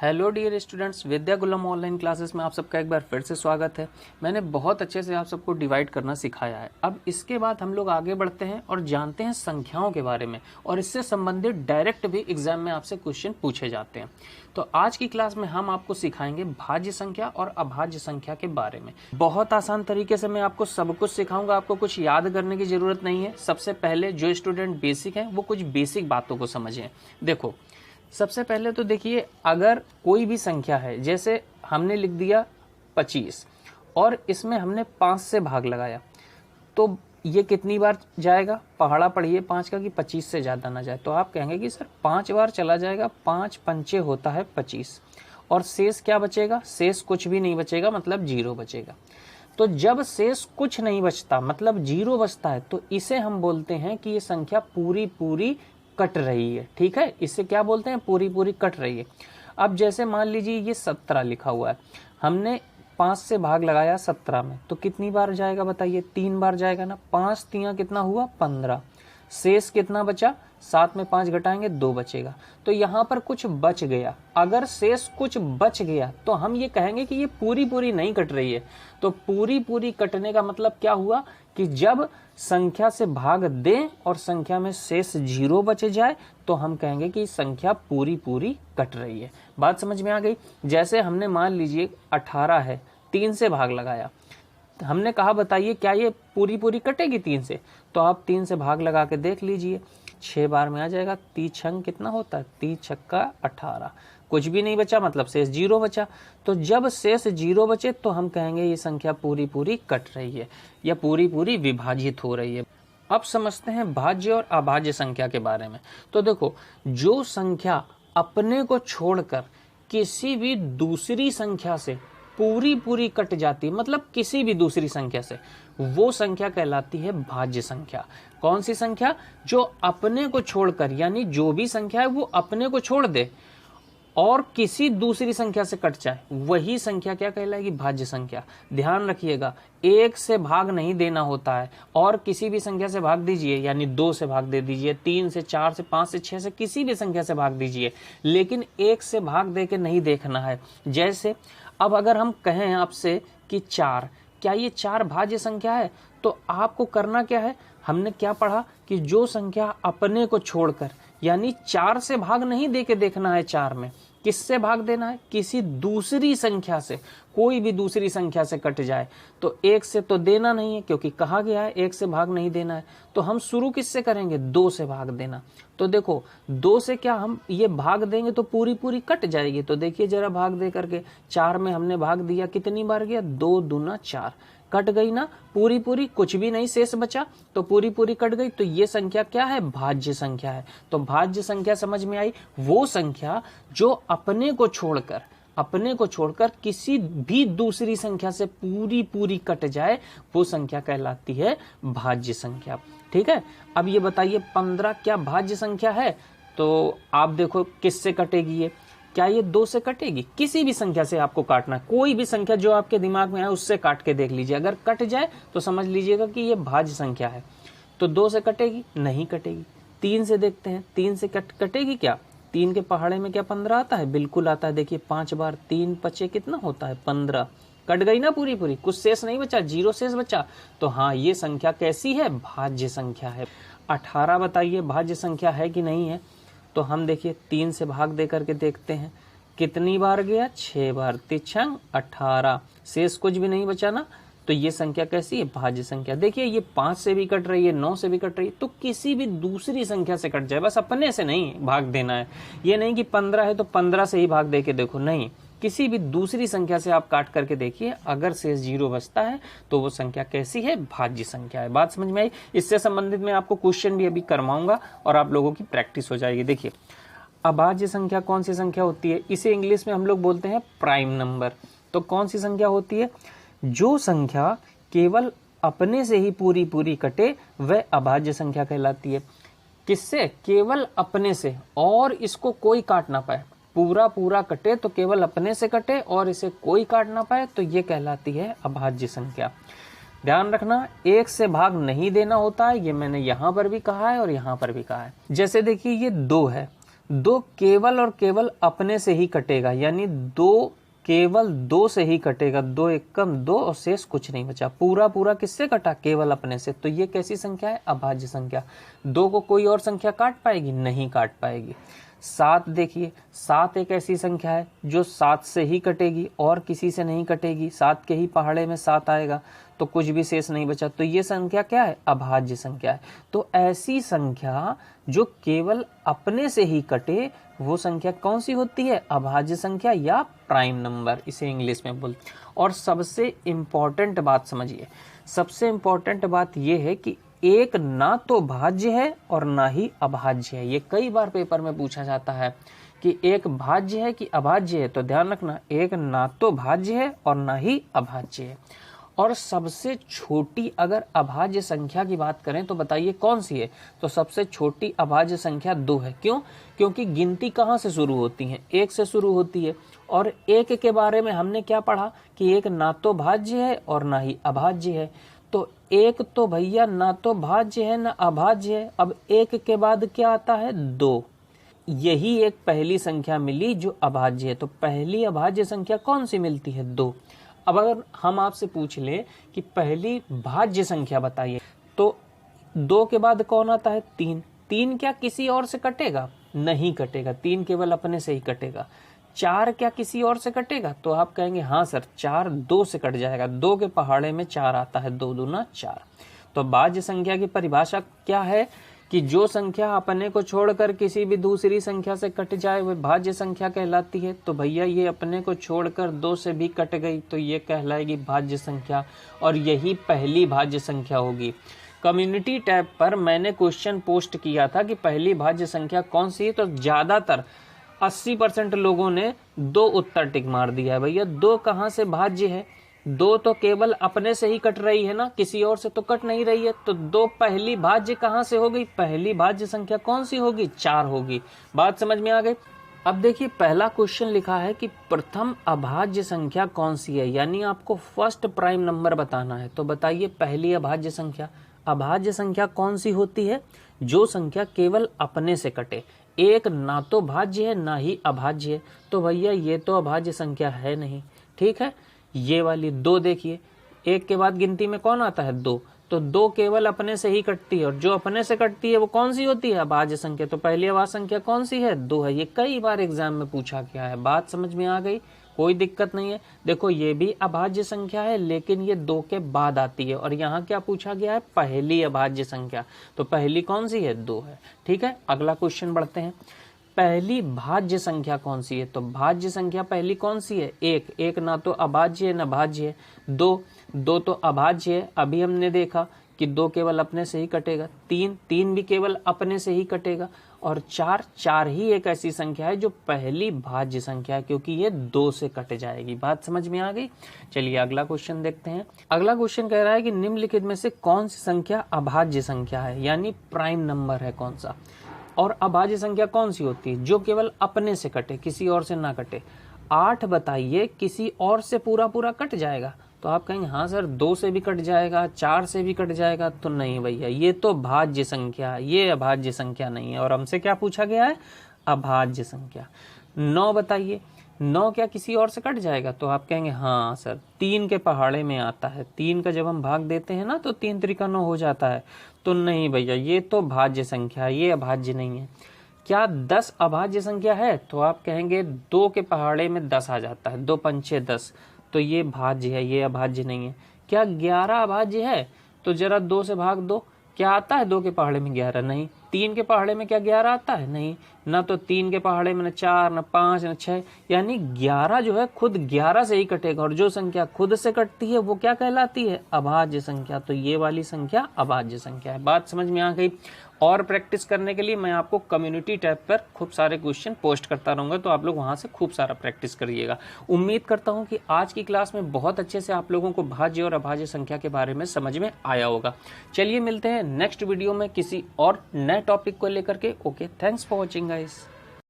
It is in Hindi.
हेलो डियर स्टूडेंट्स, विद्या गुलम ऑनलाइन क्लासेस में आप सबका एक बार फिर से स्वागत है। मैंने बहुत अच्छे से आप सबको डिवाइड करना सिखाया है। अब इसके बाद हम लोग आगे बढ़ते हैं और जानते हैं संख्याओं के बारे में, और इससे संबंधित डायरेक्ट भी एग्जाम में आपसे क्वेश्चन पूछे जाते हैं। तो आज की क्लास में हम आपको सिखाएंगे भाज्य संख्या और अभाज्य संख्या के बारे में। बहुत आसान तरीके से मैं आपको सब कुछ सिखाऊंगा, आपको कुछ याद करने की जरूरत नहीं है। सबसे पहले जो स्टूडेंट बेसिक है वो कुछ बेसिक बातों को समझें। देखो, सबसे पहले तो देखिए, अगर कोई भी संख्या है, जैसे हमने लिख दिया 25 और इसमें हमने 5 से भाग लगाया, तो ये कितनी बार जाएगा? पहाड़ा पढ़िए 5 का कि 25 से ज़्यादा ना जाए। तो आप कहेंगे कि सर 5 बार चला जाएगा, 5 पंचे होता है 25, और शेष क्या बचेगा? शेष कुछ भी नहीं बचेगा, मतलब 0 बचेगा। तो जब शेष कुछ नहीं बचता, मतलब 0 बचता है, तो इसे हम बोलते हैं कि ये संख्या पूरी पूरी कट रही है। ठीक है, इससे क्या बोलते हैं? पूरी पूरी कट रही है। अब जैसे मान लीजिए ये 17 लिखा हुआ है, हमने 5 से भाग लगाया 17 में, तो कितनी बार जाएगा बताइए? 3 बार जाएगा ना। 5 तियां कितना हुआ? 15। शेष कितना बचा? 7 में 5 घटाएंगे 2 बचेगा। तो यहाँ पर कुछ बच गया। अगर शेष कुछ बच गया तो हम ये कहेंगे कि ये पूरी पूरी नहीं कट रही है। तो पूरी पूरी कटने का मतलब क्या हुआ कि जब संख्या से भाग दें और संख्या में शेष 0 बच जाए तो हम कहेंगे कि संख्या पूरी पूरी कट रही है। बात समझ में आ गई? जैसे हमने मान लीजिए 18 है, 3 से भाग लगाया, हमने कहा बताइए क्या ये पूरी पूरी कटेगी 3 से? तो आप 3 से भाग लगा के देख लीजिए, 6 बार में आ जाएगा। 3 छंग कितना होता है? 3 छक्का 18, कुछ भी नहीं बचा, मतलब शेष 0 बचा। तो जब शेष 0 बचे तो हम कहेंगे ये संख्या पूरी पूरी कट रही है या पूरी पूरी विभाजित हो रही है। अब समझते हैं भाज्य और अभाज्य संख्या के बारे में। तो देखो, जो संख्या अपने को छोड़कर किसी भी दूसरी संख्या से पूरी पूरी कट जाती है, मतलब किसी भी दूसरी संख्या से, वो संख्या कहलाती है भाज्य संख्या। कौन सी संख्या? जो अपने को छोड़कर, यानी जो भी संख्या है वो अपने को छोड़ दे और किसी दूसरी संख्या से कट जाए, वही संख्या क्या कहलाएगी? भाज्य संख्या। ध्यान रखिएगा, 1 से भाग नहीं देना होता है, और किसी भी संख्या से भाग दीजिए, यानी 2 से भाग दे दीजिए, 3 से, 4 से, 5 से, 6 से, किसी भी संख्या से भाग दीजिए, लेकिन 1 से भाग दे के नहीं देखना है। जैसे अब अगर हम कहें आपसे कि 4, क्या ये 4 भाज्य संख्या है? तो आपको करना क्या है? हमने क्या पढ़ा कि जो संख्या अपने को छोड़कर, यानी 4 से भाग नहीं देके देखना है, 4 में किससे भाग देना है? किसी दूसरी संख्या से, कोई भी दूसरी संख्या से कट जाए। तो 1 से तो देना नहीं है, क्योंकि कहा गया है 1 से भाग नहीं देना है। तो हम शुरू किससे करेंगे? 2 से भाग देना। तो देखो, 2 से क्या हम ये भाग देंगे तो पूरी पूरी कट जाएगी। तो देखिए जरा भाग दे करके, 4 में हमने भाग दिया, कितनी बार गया? 2 दूना 4, कट गई ना पूरी पूरी, कुछ भी नहीं शेष बचा, तो पूरी पूरी कट गई। तो ये संख्या क्या है? भाज्य संख्या है। तो भाज्य संख्या समझ में आई? वो संख्या जो अपने को छोड़कर किसी भी दूसरी संख्या से पूरी पूरी कट जाए, वो संख्या कहलाती है भाज्य संख्या। ठीक है, अब ये बताइए 15 क्या भाज्य संख्या है? तो आप देखो किससे कटेगी ये? क्या ये 2 से कटेगी? किसी भी संख्या से आपको काटना है, कोई भी संख्या जो आपके दिमाग में है उससे काट के देख लीजिए। अगर कट जाए तो समझ लीजिएगा कि ये भाज्य संख्या है। तो 2 से कटेगी? नहीं कटेगी। 3 से देखते हैं, 3 से कटेगी क्या? 3 के पहाड़े में क्या 15 आता है? बिल्कुल आता है। देखिए 5 बार 3 पचे कितना होता है? 15। कट गई ना पूरी पूरी, कुछ शेष नहीं बचा, 0 शेष बचा। तो हाँ, ये संख्या कैसी है? भाज्य संख्या है। 18 बताइए भाज्य संख्या है कि नहीं है? तो हम देखिए 3 से भाग दे करके देखते हैं, कितनी बार गया? 6 बार, 3 18, शेष कुछ भी नहीं बचा ना। तो ये संख्या कैसी है? भाज्य संख्या। देखिए ये 5 से भी कट रही है, 9 से भी कट रही है, तो किसी भी दूसरी संख्या से कट जाए, बस अपने से नहीं भाग देना है। ये नहीं कि 15 है तो 15 से ही भाग दे के देखो, नहीं, किसी भी दूसरी संख्या से आप काट करके देखिए, अगर शेष 0 बचता है तो वो संख्या कैसी है? भाज्य संख्या है। बात समझ में आई? इससे संबंधित मैं आपको क्वेश्चन भी अभी करवाऊंगा और आप लोगों की प्रैक्टिस हो जाएगी। देखिए, अभाज्य संख्या कौन सी संख्या होती है? इसे इंग्लिश में हम लोग बोलते हैं प्राइम नंबर। तो कौन सी संख्या होती है? जो संख्या केवल अपने से ही पूरी पूरी कटे, वह अभाज्य संख्या कहलाती है। किससे? केवल अपने से, और इसको कोई काट ना पाए। पूरा पूरा कटे तो केवल अपने से कटे और इसे कोई काट ना पाए, तो ये कहलाती है अभाज्य संख्या। ध्यान रखना, 1 से भाग नहीं देना होता है, ये मैंने यहाँ पर भी कहा है और यहाँ पर भी कहा है। जैसे देखिए ये 2 है, दो केवल और केवल अपने से ही कटेगा, यानी दो केवल दो से ही कटेगा, दो एकम दो और शेष कुछ नहीं बचा। पूरा पूरा किससे कटा? केवल अपने से। तो ये कैसी संख्या है? अभाज्य संख्या। दो को कोई और संख्या काट पाएगी? नहीं काट पाएगी। 7 देखिए, 7 एक ऐसी संख्या है जो 7 से ही कटेगी और किसी से नहीं कटेगी। 7 के ही पहाड़े में 7 आएगा तो कुछ भी शेष नहीं बचा। तो ये संख्या क्या है? अभाज्य संख्या है। तो ऐसी संख्या जो केवल अपने से ही कटे वो संख्या कौन सी होती है? अभाज्य संख्या या प्राइम नंबर, इसे इंग्लिश में बोलते हैं। और सबसे इंपॉर्टेंट बात समझिए, सबसे इंपॉर्टेंट बात यह है कि एक ना तो भाज्य है और ना ही अभाज्य है। ये कई बार पेपर में पूछा जाता है कि एक भाज्य है कि अभाज्य है, तो ध्यान रखना एक ना तो भाज्य है और ना ही अभाज्य है। और सबसे छोटी अगर अभाज्य संख्या की बात करें तो बताइए कौन सी है? तो सबसे छोटी अभाज्य संख्या 2 है। क्यों? क्योंकि गिनती कहाँ से शुरू होती है? 1 से शुरू होती है। और 1 के बारे में हमने क्या पढ़ा कि एक ना तो भाज्य है और ना ही अभाज्य है। तो 1 तो भैया ना तो भाज्य है ना अभाज्य है। अब 1 के बाद क्या आता है? 2। यही एक पहली संख्या मिली जो अभाज्य है। तो पहली अभाज्य संख्या कौन सी मिलती है? 2। अब अगर हम आपसे पूछ ले कि पहली भाज्य संख्या बताइए, तो 2 के बाद कौन आता है? 3। 3 क्या किसी और से कटेगा? नहीं कटेगा, 3 केवल अपने से ही कटेगा। 4 क्या किसी और से कटेगा? तो आप कहेंगे हाँ सर, 4 2 से कट जाएगा। 2 के पहाड़े में 4 आता है, 2 दूना 4। तो भाज्य संख्या की परिभाषा क्या है कि जो संख्या अपने को छोड़कर किसी भी दूसरी संख्या से कट जाए वह भाज्य संख्या कहलाती है। तो भैया ये अपने को छोड़कर 2 से भी कट गई तो ये कहलाएगी भाज्य संख्या, और यही पहली भाज्य संख्या होगी। कम्युनिटी टैब पर मैंने क्वेश्चन पोस्ट किया था कि पहली भाज्य संख्या कौन सी है, तो ज्यादातर 80% लोगों ने 2 उत्तर टिक मार दिया है। भैया 2 कहाँ से भाज्य है? 2 तो केवल अपने से ही कट रही है ना, किसी और से तो कट नहीं रही है। तो 2 पहली भाज्य कहाँ से हो गई? पहली भाज्य संख्या कौन सी होगी? 4 होगी। बात समझ में आ गई? अब देखिए पहला क्वेश्चन लिखा है कि प्रथम अभाज्य संख्या कौन सी है, यानी आपको फर्स्ट प्राइम नंबर बताना है। तो बताइए पहली अभाज्य संख्या। अभाज्य संख्या कौन सी होती है? जो संख्या केवल अपने से कटे। एक ना तो भाज्य है ना ही अभाज्य है। तो भैया ये तो अभाज्य संख्या है नहीं। ठीक है, ये वाली 2 देखिए, 1 के बाद गिनती में कौन आता है? 2। तो 2 केवल अपने से ही कटती है, और जो अपने से कटती है वो कौन सी होती है? अभाज्य संख्या। तो पहली अभाज्य संख्या कौन सी है? 2 है। ये कई बार एग्जाम में पूछा गया है। बात समझ में आ गई? कोई दिक्कत नहीं है। देखो ये भी अभाज्य संख्या है लेकिन ये 2 के बाद आती है, और यहाँ क्या पूछा गया है? पहली अभाज्य संख्या। तो पहली कौन सी है? 2 है। ठीक है, अगला क्वेश्चन बढ़ते हैं। पहली भाज्य संख्या कौन सी है? तो भाज्य संख्या पहली कौन सी है? 1। 1 ना तो अभाज्य है ना भाज्य है। 2 तो अभाज्य है, अभी हमने देखा कि 2 केवल अपने से ही कटेगा। 3 भी केवल अपने से ही कटेगा। और 4 ही एक ऐसी संख्या है जो पहली भाज्य संख्या है, क्योंकि ये 2 से कट जाएगी। बात समझ में आ गई? चलिए अगला क्वेश्चन देखते हैं। अगला क्वेश्चन कह रहा है कि निम्नलिखित में से कौन सी संख्या अभाज्य संख्या है, यानी प्राइम नंबर है कौन सा। और अभाज्य संख्या कौन सी होती है? जो केवल अपने से कटे, किसी और से ना कटे। 8 बताइए किसी और से पूरा पूरा कट जाएगा? तो आप कहेंगे हाँ सर 2 से भी कट जाएगा, 4 से भी कट जाएगा। तो नहीं भैया, ये तो भाज्य संख्या, ये अभाज्य संख्या नहीं है। और हमसे क्या पूछा गया है? अभाज्य संख्या। 9 बताइए, 9 क्या किसी और से कट जाएगा? तो आप कहेंगे हाँ सर 3 के पहाड़े में आता है। 3 का जब हम भाग देते हैं ना तो 3 त्रिका 9 हो जाता है। तो नहीं भैया, ये तो भाज्य संख्या, ये अभाज्य नहीं है। क्या 10 अभाज्य संख्या है? तो आप कहेंगे 2 के पहाड़े में 10 आ जाता है, 2 पंचे 10। तो ये भाज्य है, ये अभाज्य नहीं है। क्या 11 अभाज्य है? तो जरा 2 से भाग दो, क्या आता है 2 के पहाड़े में? 11 नहीं। 3 के पहाड़े में क्या 11 आता है? नहीं ना। तो 3 के पहाड़े में न 4 न 5 न 6, यानी 11 जो है खुद 11 से ही कटेगा, और जो संख्या खुद से कटती है वो क्या कहलाती है? अभाज्य संख्या। तो ये वाली संख्या अभाज्य संख्या है। बात समझ में आ गई? और प्रैक्टिस करने के लिए मैं आपको कम्युनिटी टैब पर खूब सारे क्वेश्चन पोस्ट करता रहूंगा, तो आप लोग वहां से खूब सारा प्रैक्टिस करिएगा। उम्मीद करता हूं कि आज की क्लास में बहुत अच्छे से आप लोगों को भाज्य और अभाज्य संख्या के बारे में समझ में आया होगा। चलिए मिलते हैं नेक्स्ट वीडियो में किसी और नए टॉपिक को लेकर के। Okay, thanks for watching guys.